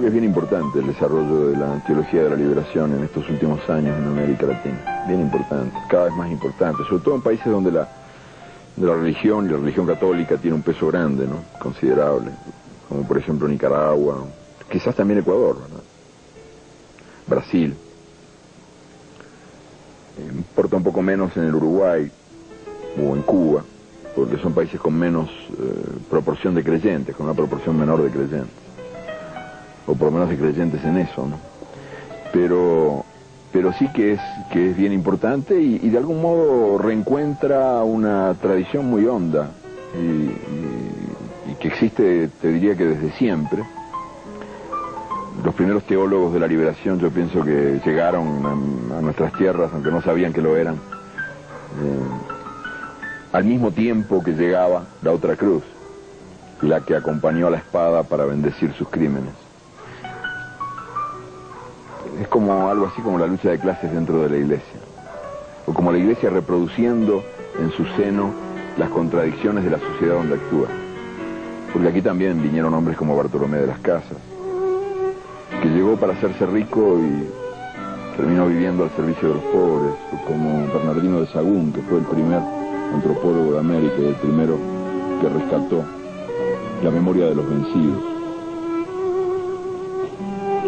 creo que es bien importante el desarrollo de la teología de la liberación en estos últimos años en América Latina. Bien importante, cada vez más importante, sobre todo en países donde la religión y la religión católica tiene un peso grande, ¿no? Considerable, como por ejemplo Nicaragua, quizás también Ecuador, ¿verdad? Brasil. Importa un poco menos en el Uruguay o en Cuba, porque son países con menos proporción de creyentes, con una proporción menor de creyentes, o por lo menos de creyentes en eso, ¿no? Pero sí que es bien importante y de algún modo reencuentra una tradición muy honda y que existe, te diría que desde siempre. Los primeros teólogos de la liberación, yo pienso que llegaron a nuestras tierras, aunque no sabían que lo eran, al mismo tiempo que llegaba la otra cruz, la que acompañó a la espada para bendecir sus crímenes. Es como algo así como la lucha de clases dentro de la iglesia, o como la iglesia reproduciendo en su seno las contradicciones de la sociedad donde actúa. Porque aquí también vinieron hombres como Bartolomé de las Casas, que llegó para hacerse rico y terminó viviendo al servicio de los pobres, o como Bernardino de Sahagún, que fue el primer antropólogo de América y el primero que rescató la memoria de los vencidos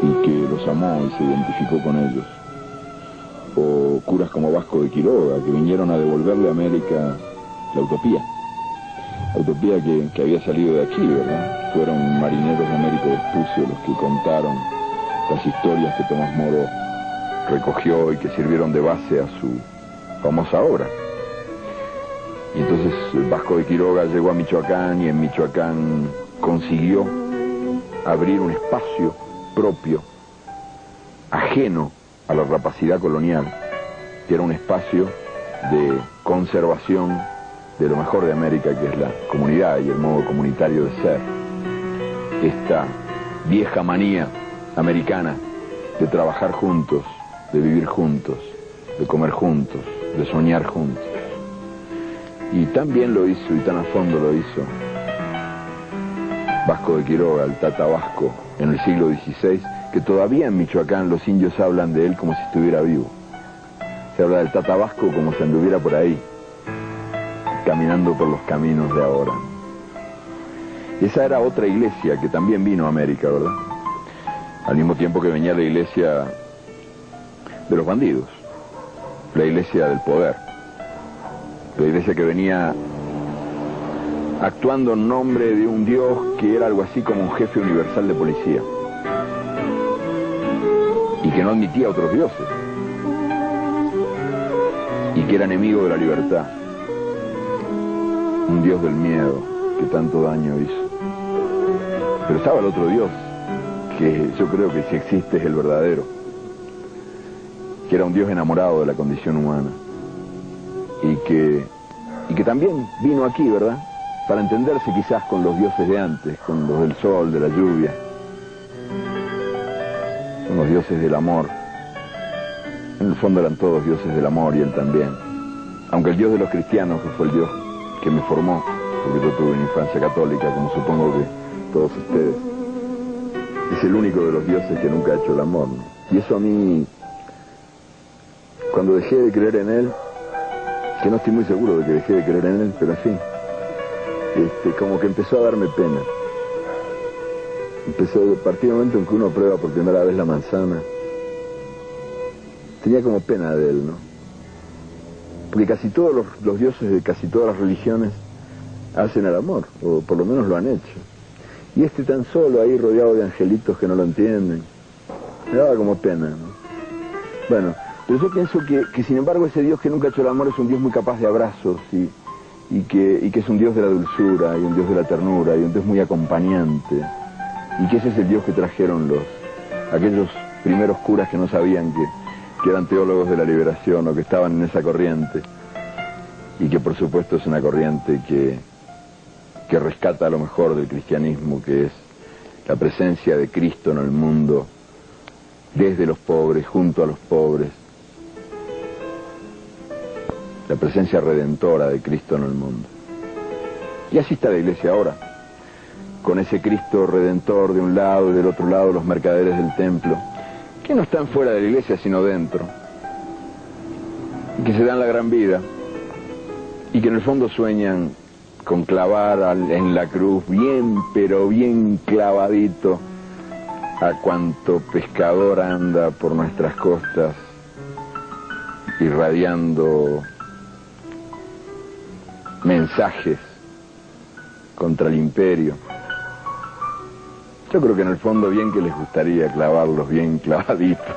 y que los amó y se identificó con ellos, o curas como Vasco de Quiroga, que vinieron a devolverle a América la utopía que había salido de aquí, ¿verdad? Fueron marineros de Américo Vespucio los que contaron las historias que Tomás Moro recogió y que sirvieron de base a su famosa obra. Y entonces Vasco de Quiroga llegó a Michoacán y en Michoacán consiguió abrir un espacio propio, ajeno a la rapacidad colonial, que era un espacio de conservación de lo mejor de América, que es la comunidad y el modo comunitario de ser. Esta vieja manía americana de trabajar juntos, de vivir juntos, de comer juntos, de soñar juntos. Y tan bien lo hizo y tan a fondo lo hizo Vasco de Quiroga, el Tata Vasco, en el siglo XVI, que todavía en Michoacán los indios hablan de él como si estuviera vivo. Se habla del Tata Vasco como si anduviera por ahí, caminando por los caminos de ahora. Esa era otra iglesia que también vino a América, ¿verdad? Al mismo tiempo que venía la iglesia de los bandidos, la iglesia del poder, la iglesia que venía actuando en nombre de un Dios que era algo así como un jefe universal de policía y que no admitía a otros dioses y que era enemigo de la libertad, un Dios del miedo que tanto daño hizo. Pero estaba el otro Dios, que yo creo que si existe es el verdadero, que era un Dios enamorado de la condición humana y que también vino aquí, ¿verdad?, para entenderse quizás con los dioses de antes, con los del sol, de la lluvia, con los dioses del amor. En el fondo eran todos dioses del amor y él también, aunque el Dios de los cristianos, que fue el Dios que me formó, porque yo tuve una infancia católica, como supongo que todos ustedes, es el único de los dioses que nunca ha hecho el amor, ¿no? Y eso a mí, cuando dejé de creer en él, que no estoy muy seguro de que dejé de creer en él, pero en fin, como que empezó a darme pena. Empezó a partir del momento en que uno prueba por primera vez la manzana, tenía como pena de él, ¿no? Porque casi todos los dioses de casi todas las religiones hacen el amor, o por lo menos lo han hecho. Y tan solo ahí rodeado de angelitos que no lo entienden, me daba como pena, ¿no? Bueno, pero yo pienso que sin embargo ese Dios que nunca ha hecho el amor es un Dios muy capaz de abrazos y que es un Dios de la dulzura y un Dios de la ternura y un Dios muy acompañante, y que ese es el Dios que trajeron aquellos primeros curas que no sabían que eran teólogos de la liberación o que estaban en esa corriente, y que por supuesto es una corriente que rescata lo mejor del cristianismo, que es la presencia de Cristo en el mundo, desde los pobres, junto a los pobres, la presencia redentora de Cristo en el mundo. Y así está la iglesia ahora. con ese Cristo Redentor de un lado y del otro lado los mercaderes del templo, que no están fuera de la iglesia sino dentro, que se dan la gran vida y que en el fondo sueñan con clavar en la cruz bien, pero bien clavadito a cuanto pescador anda por nuestras costas irradiando mensajes contra el imperio. Yo creo que en el fondo bien que les gustaría clavarlos bien clavaditos.